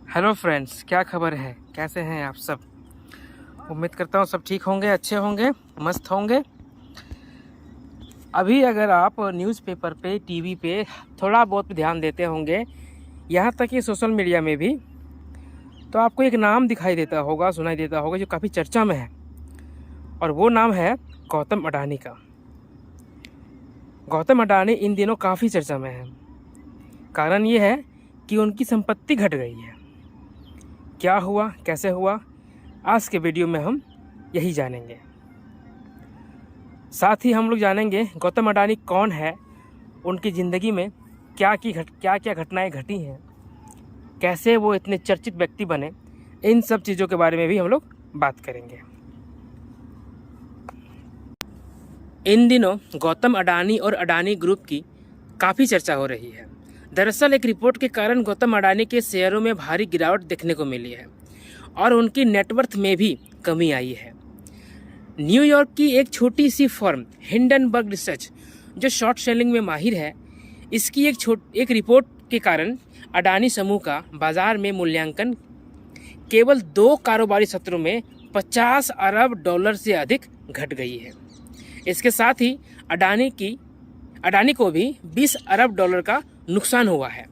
Hello friends, क्या खबर है? कैसे हैं आप सब? उम्मीद करता हूँ सब ठीक होंगे, अच्छे होंगे, मस्त होंगे। अभी अगर आप न्यूज़पेपर पे, टीवी पे थोड़ा बहुत ध्यान देते होंगे, यहाँ तक कि सोशल मीडिया में भी, तो आपको एक नाम दिखाई देता होगा, सुनाई देता होगा, जो काफ़ी चर्चा में है। और वो नाम है गौतम अडानी का। गौतम अडानी इन दिनों काफ़ी चर्चा में है। कारण ये है कि उनकी संपत्ति घट गई है। क्या हुआ, कैसे हुआ, आज के वीडियो में हम यही जानेंगे। साथ ही हम लोग जानेंगे गौतम अडानी कौन है, उनकी ज़िंदगी में क्या क्या घटनाएं घटी हैं, कैसे वो इतने चर्चित व्यक्ति बने। इन सब चीज़ों के बारे में भी हम लोग बात करेंगे। इन दिनों गौतम अडानी और अडानी ग्रुप की काफ़ी चर्चा हो रही है। दरअसल एक रिपोर्ट के कारण गौतम अडानी के शेयरों में भारी गिरावट देखने को मिली है और उनकी नेटवर्थ में भी कमी आई है। न्यूयॉर्क की एक छोटी सी फर्म हिंडनबर्ग रिसर्च, जो शॉर्ट सेलिंग में माहिर है, इसकी एक रिपोर्ट के कारण अडानी समूह का बाजार में मूल्यांकन केवल 2 कारोबारी सत्रों में 50 अरब डॉलर से अधिक घट गई है। इसके साथ ही अडानी को भी 20 अरब डॉलर का नुकसान हुआ है।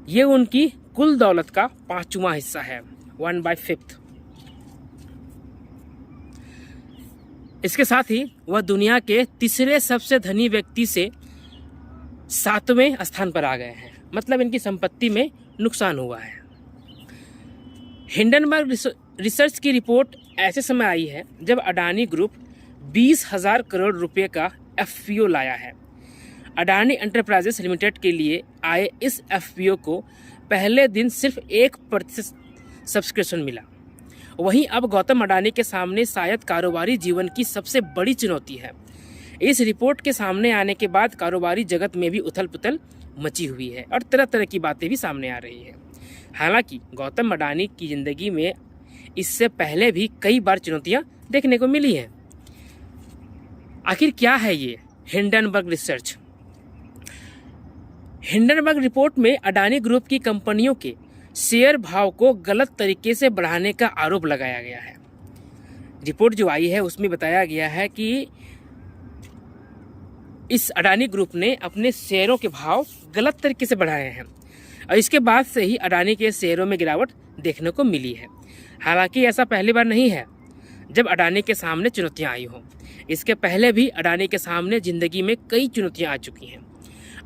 ये उनकी कुल दौलत का 5वां हिस्सा है, 1/5। इसके साथ ही वह दुनिया के तीसरे सबसे धनी व्यक्ति से 7वें स्थान पर आ गए हैं। मतलब इनकी संपत्ति में नुकसान हुआ है। हिंडनबर्ग रिसर्च की रिपोर्ट ऐसे समय आई है जब अडानी ग्रुप 20,000 करोड़ रुपए का एफपीओ लाया है। अडानी एंटरप्राइजेस लिमिटेड के लिए आए इस एफपीओ को पहले दिन सिर्फ 1% सब्सक्रिप्शन मिला। वहीं अब गौतम अडानी के सामने शायद कारोबारी जीवन की सबसे बड़ी चुनौती है। इस रिपोर्ट के सामने आने के बाद कारोबारी जगत में भी उथल पुथल मची हुई है और तरह तरह की बातें भी सामने आ रही है। हालांकि गौतम अडानी की ज़िंदगी में इससे पहले भी कई बार चुनौतियां देखने को मिली हैं। आखिर क्या है ये हिंडनबर्ग रिसर्च? हिंडनबर्ग रिपोर्ट में अडानी ग्रुप की कंपनियों के शेयर भाव को गलत तरीके से बढ़ाने का आरोप लगाया गया है। रिपोर्ट जो आई है उसमें बताया गया है कि इस अडानी ग्रुप ने अपने शेयरों के भाव गलत तरीके से बढ़ाए हैं और इसके बाद से ही अडानी के शेयरों में गिरावट देखने को मिली है। हालांकि ऐसा पहली बार नहीं है जब अडानी के सामने चुनौतियां आई हों। इसके पहले भी अडानी के सामने जिंदगी में कई चुनौतियां आ चुकी हैं।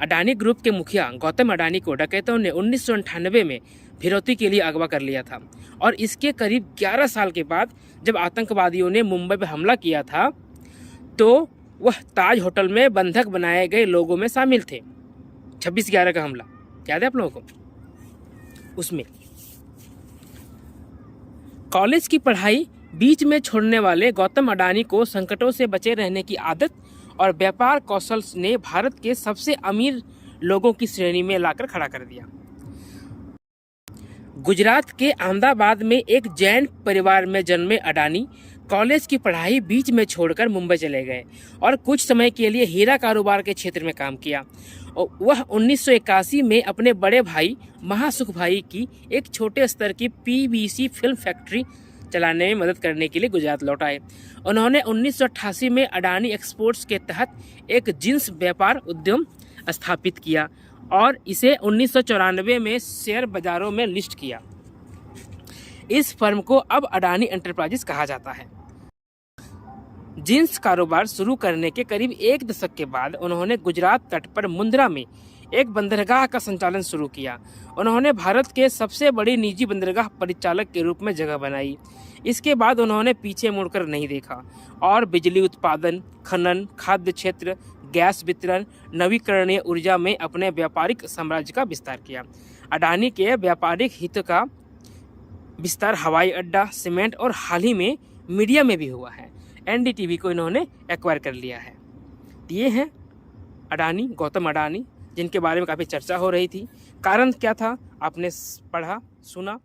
अडानी ग्रुप के मुखिया गौतम अडानी को डकैतों ने 1998 में फिरौती के लिए अगवा कर लिया था और इसके करीब 11 साल के बाद जब आतंकवादियों ने मुंबई पर हमला किया था तो वह ताज होटल में बंधक बनाए गए लोगों में शामिल थे। 26/11 का हमला याद है आप लोगों को? उसमें कॉलेज की पढ़ाई बीच में छोड़ने वाले गौतम अडानी को संकटों से बचे रहने की आदत और व्यापार कौशल ने भारत के सबसे अमीर लोगों की श्रेणी में लाकर खड़ा कर दिया। गुजरात के अहमदाबाद में एक जैन परिवार में जन्मे अडानी कॉलेज की पढ़ाई बीच में छोड़कर मुंबई चले गए और कुछ समय के लिए हीरा कारोबार के क्षेत्र में काम किया। और वह 1981 में अपने बड़े भाई महासुख भाई की एक छोटे स्तर की पीवीसी फिल्म फैक्ट्री चलाने में मदद करने के लिए गुजरात लौट आए। उन्होंने 1988 में अडानी एक्सपोर्ट्स के तहत एक जींस व्यापार उद्यम स्थापित किया और इसे 1994 में शेयर बाजारों में लिस्ट किया। इस फर्म को अब अडानी एंटरप्राइजेस कहा जाता है। जींस कारोबार शुरू करने के करीब 1 दशक के बाद उन्होंने गुजरात तट पर मुंद्रा में एक बंदरगाह का संचालन शुरू किया। उन्होंने भारत के सबसे बड़ी निजी बंदरगाह परिचालक के रूप में जगह बनाई। इसके बाद उन्होंने पीछे मुड़कर नहीं देखा और बिजली उत्पादन, खनन, खाद्य क्षेत्र, गैस वितरण, नवीकरणीय ऊर्जा में अपने व्यापारिक साम्राज्य का विस्तार किया। अडानी के व्यापारिक हित का विस्तार हवाई अड्डा, सीमेंट और हाल ही में मीडिया में भी हुआ है। एनडीटीवी को इन्होंने एक्वायर कर लिया है। ये हैं अडानी, गौतम अडानी, जिनके बारे में काफ़ी चर्चा हो रही थी। कारण क्या था आपने पढ़ा, सुना।